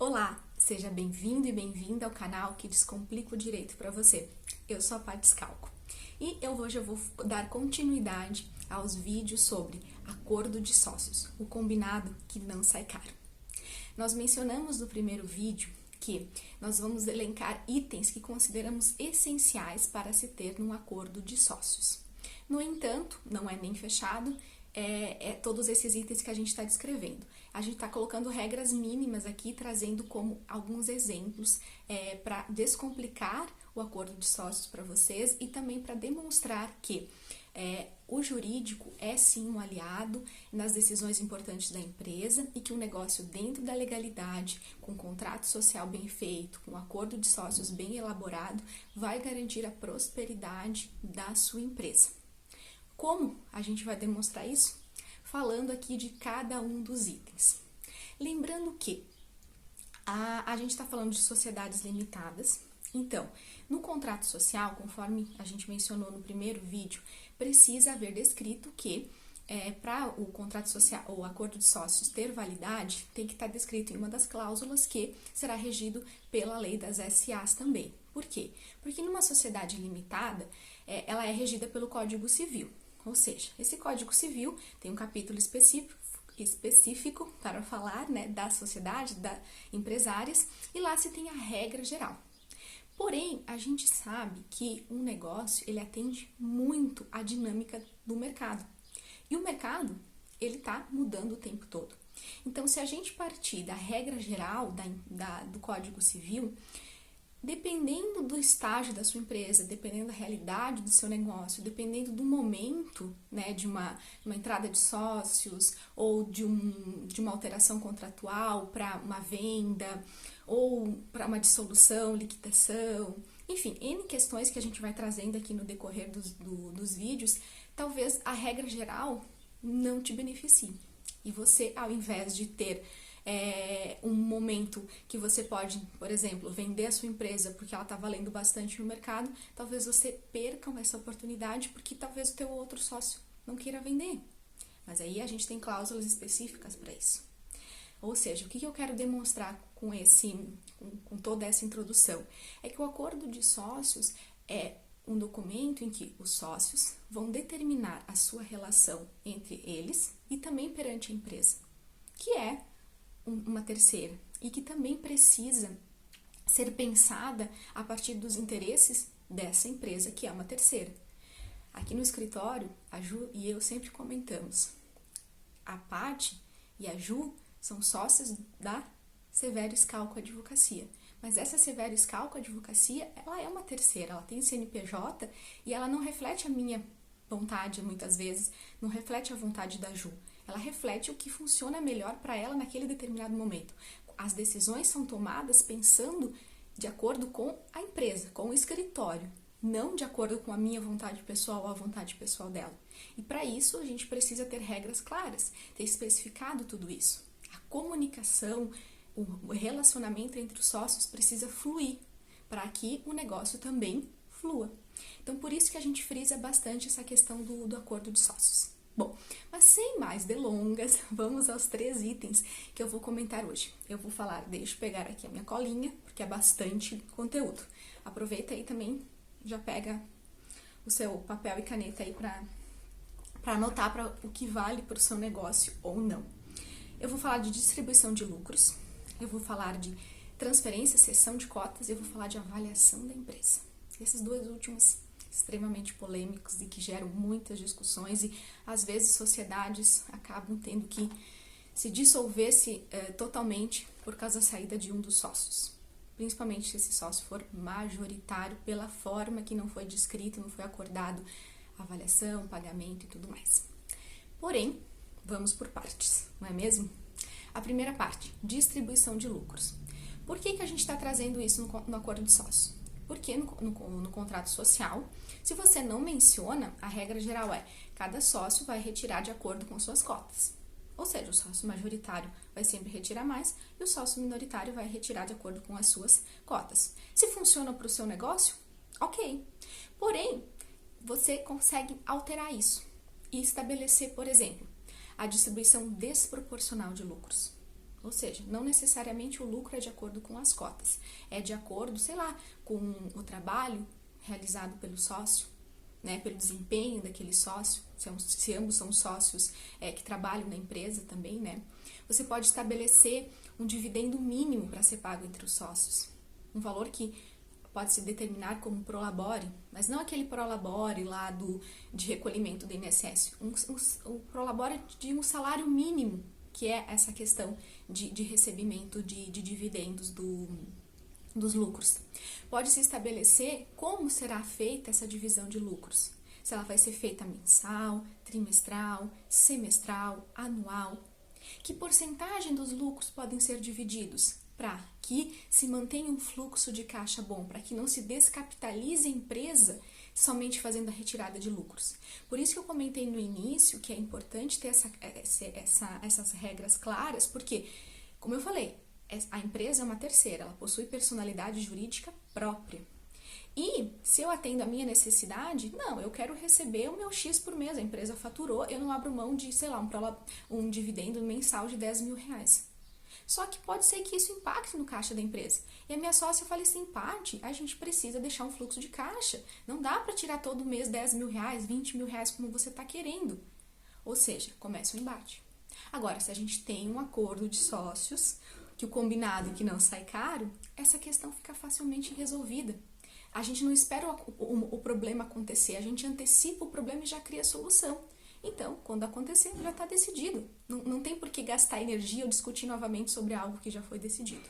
Olá, seja bem-vindo e bem-vinda ao canal que descomplica o direito para você. Eu sou a Paty Scalco e hoje eu vou dar continuidade aos vídeos sobre acordo de sócios, o combinado que não sai caro. Nós mencionamos no primeiro vídeo que nós vamos elencar itens que consideramos essenciais para se ter num acordo de sócios. No entanto, não é nem fechado, todos esses itens que a gente está descrevendo. A gente está colocando regras mínimas aqui, trazendo como alguns exemplos para descomplicar o acordo de sócios para vocês e também para demonstrar que o jurídico é sim um aliado nas decisões importantes da empresa e que um negócio dentro da legalidade, com um contrato social bem feito, com um acordo de sócios bem elaborado, vai garantir a prosperidade da sua empresa. Como a gente vai demonstrar isso? Falando aqui de cada um dos itens. Lembrando que a gente está falando de sociedades limitadas, então, no contrato social, conforme a gente mencionou no primeiro vídeo, precisa haver descrito que para o contrato social ou acordo de sócios ter validade, tem que estar descrito em uma das cláusulas que será regido pela lei das SAs também. Por quê? Porque numa sociedade limitada, ela é regida pelo Código Civil. Ou seja, esse Código Civil tem um capítulo específico para falar da sociedade, das empresárias, e lá se tem a regra geral. Porém, a gente sabe que um negócio, ele atende muito à dinâmica do mercado. E o mercado, ele está mudando o tempo todo. Então, se a gente partir da regra geral do Código Civil, dependendo do estágio da sua empresa, dependendo da realidade do seu negócio, dependendo do momento, de uma entrada de sócios ou de uma alteração contratual para uma venda ou para uma dissolução, liquidação, enfim, N questões que a gente vai trazendo aqui no decorrer dos vídeos, talvez a regra geral não te beneficie. E você, ao invés de ter um momento que você pode, por exemplo, vender a sua empresa porque ela está valendo bastante no mercado, talvez você perca essa oportunidade porque talvez o teu outro sócio não queira vender. Mas aí a gente tem cláusulas específicas para isso. Ou seja, o que eu quero demonstrar com toda essa introdução? É que o acordo de sócios é um documento em que os sócios vão determinar a sua relação entre eles e também perante a empresa, que é uma terceira e que também precisa ser pensada a partir dos interesses dessa empresa, que é uma terceira. Aqui no escritório, a Ju e eu sempre comentamos, a Paty e a Ju são sócias da Severo Scalco Advocacia, mas essa Severo Scalco Advocacia, ela é uma terceira, ela tem CNPJ e ela não reflete a minha vontade muitas vezes, não reflete a vontade da Ju. Ela reflete o que funciona melhor para ela naquele determinado momento. As decisões são tomadas pensando de acordo com a empresa, com o escritório, não de acordo com a minha vontade pessoal ou a vontade pessoal dela. E para isso a gente precisa ter regras claras, ter especificado tudo isso. A comunicação, o relacionamento entre os sócios precisa fluir para que o negócio também flua. Então, por isso que a gente frisa bastante essa questão do acordo de sócios. Bom, mas sem mais delongas, vamos aos 3 itens que eu vou comentar hoje. Eu vou falar, deixa eu pegar aqui a minha colinha, porque é bastante conteúdo. Aproveita aí também, já pega o seu papel e caneta aí para anotar para o que vale para o seu negócio ou não. Eu vou falar de distribuição de lucros, eu vou falar de transferência, cessão de cotas e eu vou falar de avaliação da empresa. Esses 2 últimos extremamente polêmicos e que geram muitas discussões e às vezes sociedades acabam tendo que se dissolver totalmente por causa da saída de um dos sócios, principalmente se esse sócio for majoritário pela forma que não foi descrito, não foi acordado avaliação, pagamento e tudo mais. Porém, vamos por partes, não é mesmo? A primeira parte, distribuição de lucros. Por que a gente está trazendo isso no acordo de sócios? Porque no contrato social, se você não menciona, a regra geral é cada sócio vai retirar de acordo com suas cotas. Ou seja, o sócio majoritário vai sempre retirar mais e o sócio minoritário vai retirar de acordo com as suas cotas. Se funciona para o seu negócio, ok. Porém, você consegue alterar isso e estabelecer, por exemplo, a distribuição desproporcional de lucros. Ou seja, não necessariamente o lucro é de acordo com as cotas, é de acordo, sei lá, com o trabalho realizado pelo sócio, né, pelo desempenho daquele sócio, se ambos são sócios que trabalham na empresa também, né? Você pode estabelecer um dividendo mínimo para ser pago entre os sócios, um valor que pode se determinar como prolabore, mas não aquele prolabore lá de recolhimento do INSS, o prolabore de um salário mínimo, que é essa questão de recebimento de dividendos dos lucros. Pode-se estabelecer como será feita essa divisão de lucros. Se ela vai ser feita mensal, trimestral, semestral, anual. Que porcentagem dos lucros podem ser divididos para que se mantenha um fluxo de caixa bom, para que não se descapitalize a empresa somente fazendo a retirada de lucros. Por isso que eu comentei no início que é importante ter essas regras claras, porque, como eu falei, a empresa é uma terceira, ela possui personalidade jurídica própria. E se eu atendo a minha necessidade, não, eu quero receber o meu X por mês, a empresa faturou, eu não abro mão de, sei lá, um dividendo mensal de 10 mil reais. Só que pode ser que isso impacte no caixa da empresa. E a minha sócia fala assim, Paty, a gente precisa deixar um fluxo de caixa. Não dá para tirar todo mês 10 mil reais, 20 mil reais como você está querendo. Ou seja, começa o embate. Agora, se a gente tem um acordo de sócios, que o combinado que não sai caro, essa questão fica facilmente resolvida. A gente não espera o problema acontecer, a gente antecipa o problema e já cria a solução. Então, quando acontecer, já está decidido. Não tem por que gastar energia ou discutir novamente sobre algo que já foi decidido.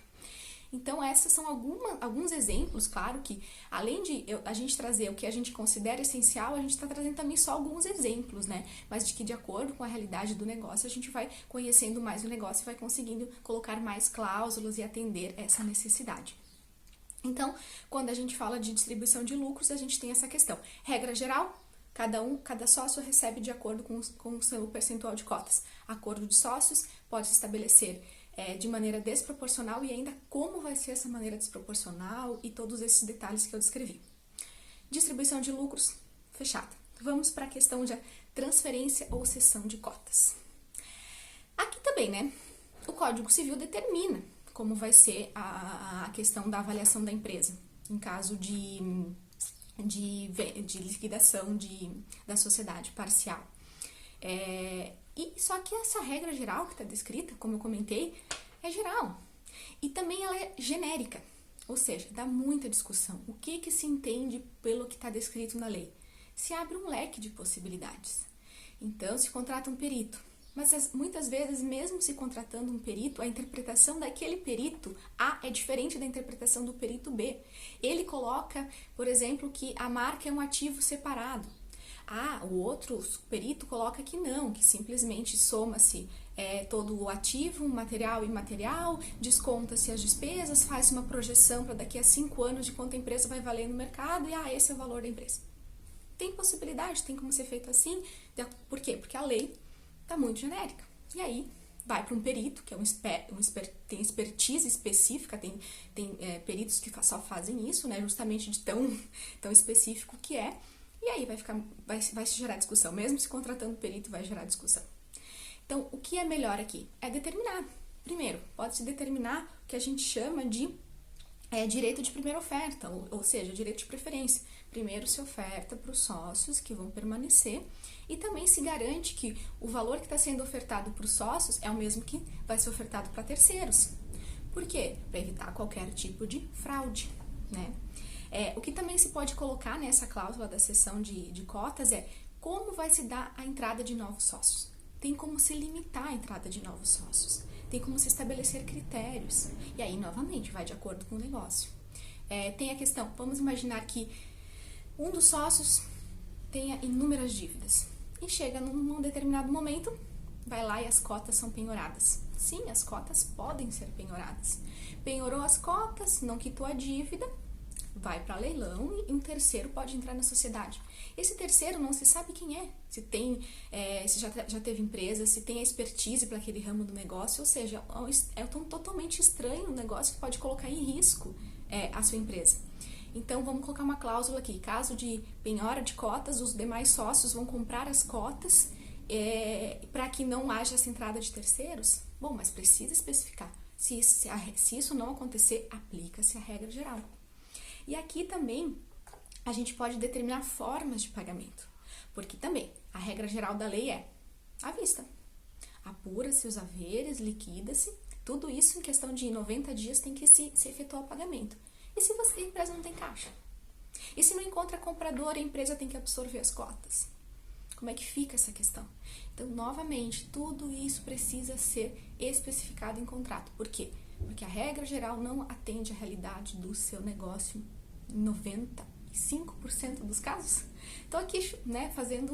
Então, esses são alguns exemplos, claro que, além de a gente trazer o que a gente considera essencial, a gente está trazendo também só alguns exemplos, né? Mas de que, de acordo com a realidade do negócio, a gente vai conhecendo mais o negócio e vai conseguindo colocar mais cláusulas e atender essa necessidade. Então, quando a gente fala de distribuição de lucros, a gente tem essa questão. Regra geral, cada sócio recebe de acordo com o seu percentual de cotas. Acordo de sócios pode se estabelecer de maneira desproporcional e ainda como vai ser essa maneira desproporcional e todos esses detalhes que eu descrevi. Distribuição de lucros, fechada. Vamos para a questão de transferência ou cessão de cotas. Aqui também, né? O Código Civil determina como vai ser a questão da avaliação da empresa em caso de liquidação da sociedade parcial. E só que essa regra geral que está descrita, como eu comentei, é geral. E também ela é genérica, ou seja, dá muita discussão. O que se entende pelo que está descrito na lei? Se abre um leque de possibilidades. Então, se contrata um perito. Mas muitas vezes, mesmo se contratando um perito, a interpretação daquele perito A é diferente da interpretação do perito B. Ele coloca, por exemplo, que a marca é um ativo separado. O outro perito coloca que não, que simplesmente soma-se todo o ativo, material e imaterial, desconta-se as despesas, faz uma projeção para daqui a 5 anos de quanto a empresa vai valer no mercado e esse é o valor da empresa. Tem possibilidade, tem como ser feito assim. Por quê? Porque a lei está muito genérica. E aí, vai para um perito, que tem expertise específica, tem peritos que só fazem isso, né, justamente de tão específico que é, e aí vai se gerar discussão. Mesmo se contratando perito, vai gerar discussão. Então, o que é melhor aqui? É determinar. Primeiro, pode-se determinar o que a gente chama de direito de primeira oferta, ou seja, direito de preferência. Primeiro se oferta para os sócios que vão permanecer e também se garante que o valor que está sendo ofertado para os sócios é o mesmo que vai ser ofertado para terceiros. Por quê? Para evitar qualquer tipo de fraude, né? O que também se pode colocar nessa cláusula da cessão de cotas é como vai se dar a entrada de novos sócios. Tem como se limitar a entrada de novos sócios. Tem como se estabelecer critérios. E aí, novamente, vai de acordo com o negócio. Tem a questão, vamos imaginar que um dos sócios tenha inúmeras dívidas. E chega num determinado momento, vai lá e as cotas são penhoradas. Sim, as cotas podem ser penhoradas. Penhorou as cotas, não quitou a dívida, vai para leilão e um terceiro pode entrar na sociedade. Esse terceiro não se sabe quem é, se já teve empresa, se tem a expertise para aquele ramo do negócio, ou seja, é totalmente estranho um negócio que pode colocar em risco a sua empresa. Então, vamos colocar uma cláusula aqui, caso de penhora de cotas, os demais sócios vão comprar as cotas para que não haja essa entrada de terceiros. Bom, mas precisa especificar. Se isso não acontecer, aplica-se a regra geral. E aqui também a gente pode determinar formas de pagamento, porque também a regra geral da lei é à vista. Apura-se os haveres, liquida-se, tudo isso em questão de 90 dias tem que se efetuar o pagamento. E se a empresa não tem caixa? E se não encontra comprador, a empresa tem que absorver as cotas? Como é que fica essa questão? Então, novamente, tudo isso precisa ser especificado em contrato. Por quê? Porque a regra geral não atende à realidade do seu negócio em 95% dos casos. Então, aqui, né, fazendo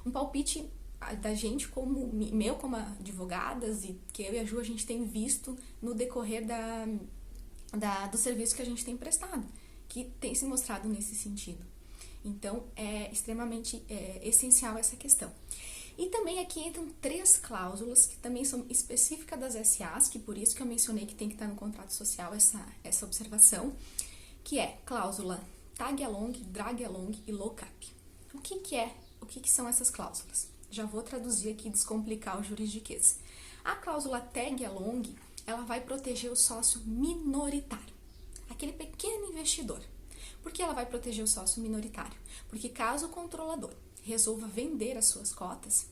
um palpite da gente como advogadas e que eu e a Ju a gente tem visto no decorrer do serviço que a gente tem prestado, que tem se mostrado nesse sentido. Então, é extremamente essencial essa questão. E também aqui entram 3 cláusulas que também são específicas das SAs, que por isso que eu mencionei que tem que estar no contrato social essa observação, que é cláusula tag along, drag along e lock-up. O que são essas cláusulas? Já vou traduzir aqui e descomplicar o juridiquês. A cláusula tag along, ela vai proteger o sócio minoritário, aquele pequeno investidor. Por que ela vai proteger o sócio minoritário? Porque caso o controlador resolva vender as suas cotas,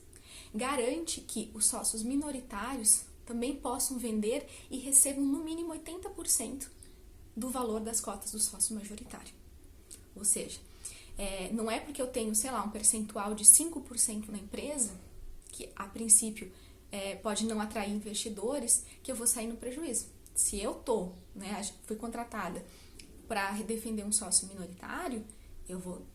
garante que os sócios minoritários também possam vender e recebam no mínimo 80% do valor das cotas do sócio majoritário. Ou seja, não é porque eu tenho, sei lá, um percentual de 5% na empresa, que a princípio pode não atrair investidores, que eu vou sair no prejuízo. Se eu fui contratada para defender um sócio minoritário, eu vou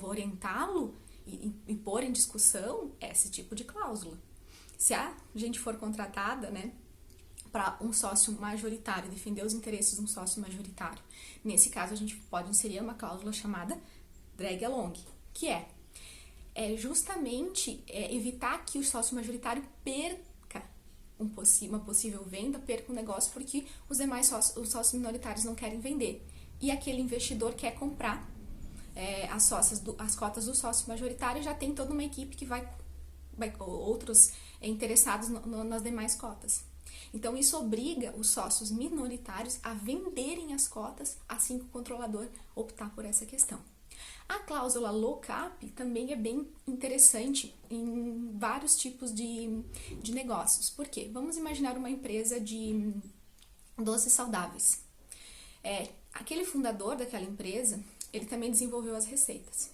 orientá-lo e pôr em discussão esse tipo de cláusula. Se a gente for contratada, para um sócio majoritário, defender os interesses de um sócio majoritário, nesse caso a gente pode inserir uma cláusula chamada drag along, que é justamente evitar que o sócio majoritário perca uma possível venda, perca um negócio porque os demais os sócios minoritários não querem vender. E aquele investidor quer comprar as cotas do sócio majoritário, já tem toda uma equipe que vai outros interessados nas demais cotas. Então, isso obriga os sócios minoritários a venderem as cotas assim que o controlador optar por essa questão. A cláusula lock-up também é bem interessante em vários tipos de negócios. Por quê? Vamos imaginar uma empresa de doces saudáveis. Aquele fundador daquela empresa, ele também desenvolveu as receitas.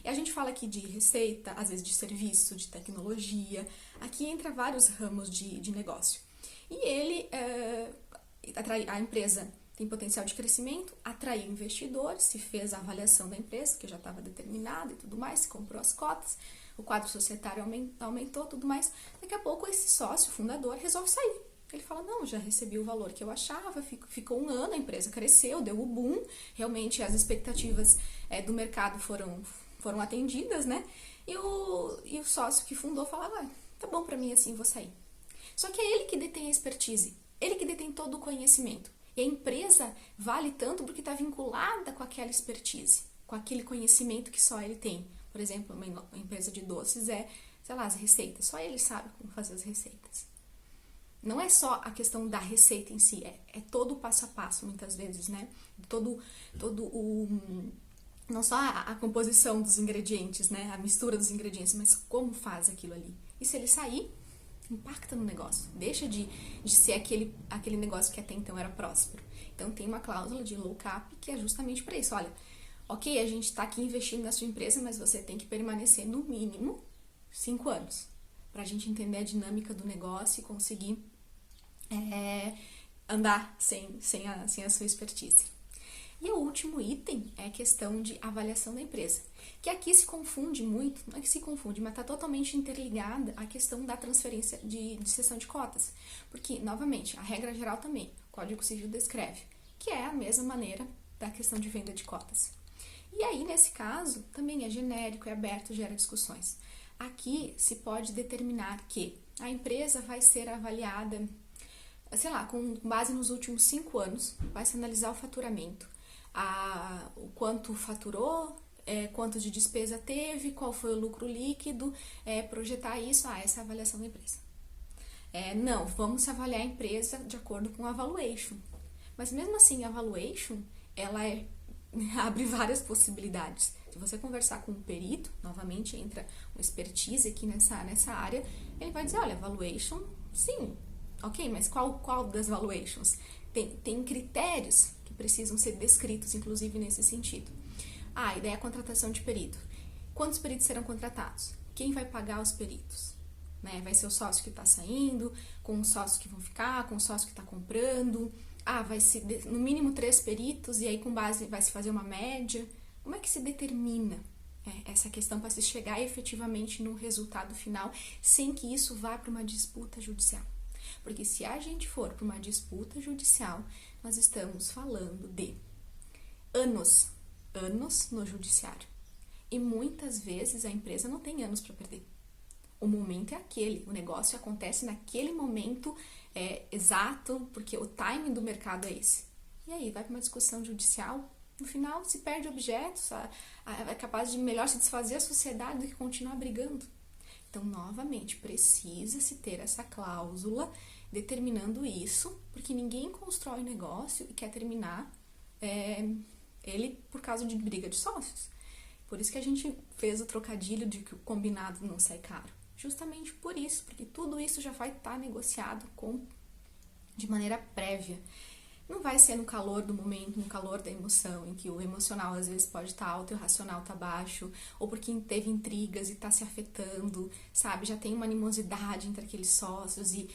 E a gente fala aqui de receita, às vezes de serviço, de tecnologia. Aqui entra vários ramos de negócio. E ele, a empresa tem potencial de crescimento, atraiu investidores, se fez a avaliação da empresa, que já estava determinada e tudo mais, se comprou as cotas, o quadro societário aumentou, tudo mais. Daqui a pouco esse sócio, fundador, resolve sair. Ele fala, não, já recebi o valor que eu achava, ficou um ano, a empresa cresceu, deu o boom, realmente as expectativas do mercado foram atendidas, né? E o sócio que fundou falava, tá bom pra mim assim, vou sair. Só que é ele que detém a expertise, ele que detém todo o conhecimento. E a empresa vale tanto porque está vinculada com aquela expertise, com aquele conhecimento que só ele tem. Por exemplo, uma empresa de doces as receitas, só ele sabe como fazer as receitas. Não é só a questão da receita em si, é todo o passo a passo, muitas vezes, né? Não só a composição dos ingredientes, né? A mistura dos ingredientes, mas como faz aquilo ali. E se ele sair, impacta no negócio, deixa de ser aquele negócio que até então era próspero. Então tem uma cláusula de lock-up que é justamente para isso. Olha, ok, a gente está aqui investindo na sua empresa, mas você tem que permanecer no mínimo 5 anos para a gente entender a dinâmica do negócio e conseguir andar sem a sua expertise. E o último item é a questão de avaliação da empresa, que aqui se confunde muito, não é que se confunde, mas está totalmente interligada à questão da transferência de cessão de cotas. Porque, novamente, a regra geral também, o Código Civil descreve, que é a mesma maneira da questão de venda de cotas. E aí, nesse caso, também é genérico, é aberto, gera discussões. Aqui se pode determinar que a empresa vai ser avaliada, com base nos últimos 5 anos, vai se analisar o faturamento, o quanto faturou, quanto de despesa teve, qual foi o lucro líquido, projetar isso, essa é a avaliação da empresa. Não, vamos avaliar a empresa de acordo com a valuation. Mas mesmo assim, a valuation, ela abre várias possibilidades. Se você conversar com um perito, novamente entra um expertise aqui nessa área, ele vai dizer, olha, valuation, sim, ok, mas qual das valuations? Tem critérios que precisam ser descritos, inclusive nesse sentido. E daí a contratação de perito. Quantos peritos serão contratados? Quem vai pagar os peritos? Vai ser o sócio que está saindo, com os sócios que vão ficar, com o sócio que está comprando. Vai ser no mínimo 3 peritos e aí com base vai se fazer uma média. Como é que se determina essa questão para se chegar efetivamente no resultado final sem que isso vá para uma disputa judicial? Porque se a gente for para uma disputa judicial, nós estamos falando de anos no judiciário. E muitas vezes a empresa não tem anos para perder. O momento é aquele, o negócio acontece naquele momento exato, porque o timing do mercado é esse. E aí vai para uma discussão judicial, no final se perde objetos, é capaz de melhor se desfazer a sociedade do que continuar brigando. Então, novamente, precisa-se ter essa cláusula determinando isso, porque ninguém constrói um negócio e quer terminar ele por causa de briga de sócios. Por isso que a gente fez o trocadilho de que o combinado não sai caro. Justamente por isso, porque tudo isso já vai estar negociado de maneira prévia. Não vai ser no calor do momento, no calor da emoção, em que o emocional às vezes pode estar alto e o racional está baixo, ou porque teve intrigas e está se afetando, sabe? Já tem uma animosidade entre aqueles sócios e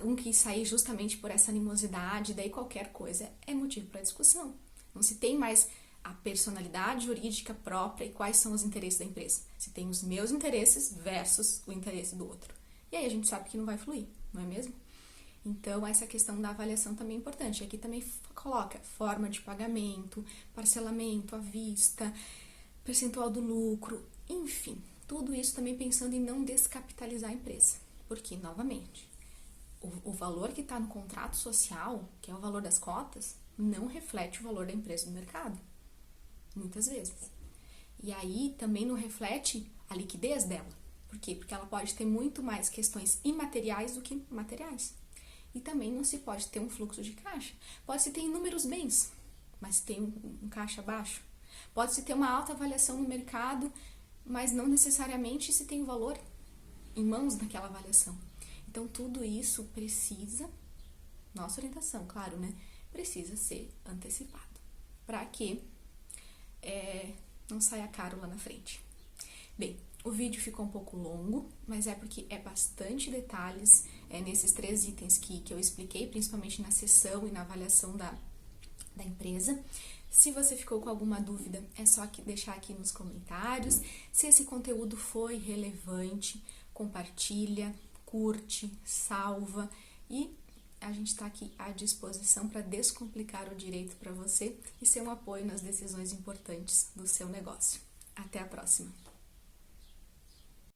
um quis sair justamente por essa animosidade, daí qualquer coisa é motivo para discussão. Não se tem mais a personalidade jurídica própria e quais são os interesses da empresa. Se tem os meus interesses versus o interesse do outro. E aí a gente sabe que não vai fluir, não é mesmo? Então, essa questão da avaliação também é importante. Aqui também coloca forma de pagamento, parcelamento à vista, percentual do lucro, enfim. Tudo isso também pensando em não descapitalizar a empresa. Porque, novamente, o valor que está no contrato social, que é o valor das cotas, não reflete o valor da empresa no mercado. Muitas vezes. E aí também não reflete a liquidez dela. Por quê? Porque ela pode ter muito mais questões imateriais do que materiais. E também não se pode ter um fluxo de caixa. Pode-se ter inúmeros bens, mas se tem um caixa baixo. Pode-se ter uma alta avaliação no mercado, mas não necessariamente se tem o valor em mãos naquela avaliação. Então, tudo isso precisa, nossa orientação, claro, né? Precisa ser antecipado. Para que não saia caro lá na frente. Bem, o vídeo ficou um pouco longo, mas é porque é bastante detalhes nesses 3 itens que eu expliquei, principalmente na sessão e na avaliação da empresa. Se você ficou com alguma dúvida, é só deixar aqui nos comentários. Se esse conteúdo foi relevante, compartilha, curte, salva e a gente está aqui à disposição para descomplicar o direito para você e ser um apoio nas decisões importantes do seu negócio. Até a próxima!